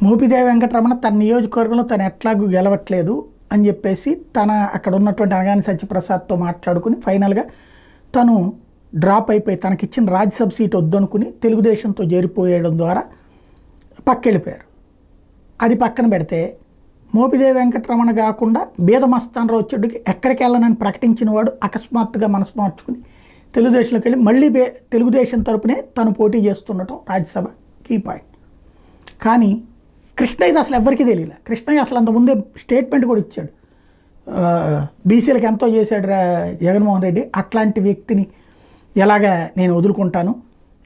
మోపిదేవి వెంకటరమణ తన నియోజకవర్గంలో తను ఎట్లాగూ గెలవట్లేదు అని చెప్పేసి తన అక్కడ ఉన్నటువంటి అనగాని సత్యప్రసాద్తో మాట్లాడుకుని ఫైనల్గా తను డ్రాప్ అయిపోయి తనకిచ్చిన రాజ్యసభ సీట్ వద్దనుకుని తెలుగుదేశంతో చేరిపోయడం ద్వారా పక్కెళ్ళిపోయారు. అది పక్కన పెడితే మోపిదేవి వెంకటరమణ కాకుండా బీదమస్తానరావు వచ్చేటికి ఎక్కడికి వెళ్ళనని ప్రకటించిన వాడు అకస్మాత్తుగా మనసు మార్చుకుని తెలుగుదేశంలోకి వెళ్ళి మళ్ళీ తెలుగుదేశం తరపునే తను పోటీ చేస్తుండటం రాజ్యసభ కీ పాయింట్. కానీ కృష్ణయ్యది అసలు ఎవరికీ తెలియలే. కృష్ణయ్య అసలు అంతకుముందే స్టేట్మెంట్ కూడా ఇచ్చాడు, బీసీలకు ఎంతో చేశాడు జగన్మోహన్ రెడ్డి, అట్లాంటి వ్యక్తిని ఎలాగా నేను వదులుకుంటాను,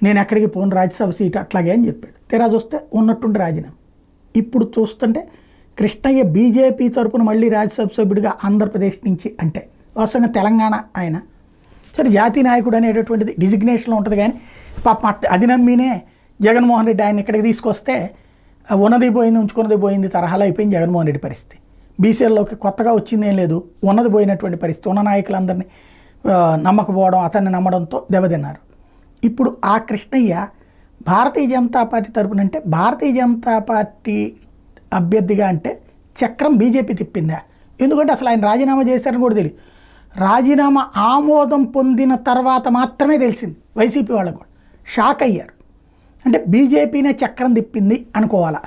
నేను ఎక్కడికి పోను రాజ్యసభ సీట్ అట్లాగే అని చెప్పాడు. తీరా చూస్తే ఉన్నట్టుండి రాజీనామా. ఇప్పుడు చూస్తుంటే కృష్ణయ్య బీజేపీ తరపున మళ్ళీ రాజ్యసభ సభ్యుడిగా ఆంధ్రప్రదేశ్ నుంచి, అంటే వాస్తవంగా తెలంగాణ ఆయన సరే జాతీయ నాయకుడు అనేటటువంటిది డిజిగ్నేషన్లో ఉంటుంది, కానీ పాప అది నమ్మినే జగన్మోహన్ రెడ్డి ఆయన ఇక్కడికి తీసుకొస్తే ఉన్నది పోయింది ఉంచుకున్నది పోయింది తరహాలో అయిపోయింది జగన్మోహన్ రెడ్డి పరిస్థితి. బీసీఎల్లోకి కొత్తగా వచ్చింది ఏం లేదు, ఉన్నది పోయినటువంటి పరిస్థితి. ఉన్న నాయకులందరినీ నమ్మకపోవడం, అతన్ని నమ్మడంతో దెబ్బతిన్నారు. ఇప్పుడు ఆ కృష్ణయ్య భారతీయ జనతా పార్టీ తరపున, అంటే భారతీయ జనతా పార్టీ అభ్యర్థిగా అంటే చక్రం బీజేపీ తిప్పిందా? ఎందుకంటే అసలు ఆయన రాజీనామా చేశారని కూడా తెలియదు. రాజీనామా ఆమోదం పొందిన తర్వాత మాత్రమే తెలిసింది. వైసీపీ వాళ్ళకు కూడా షాక్ అయ్యారు. అంటే బీజేపీనే చక్రం తిప్పింది అనుకోవాలా?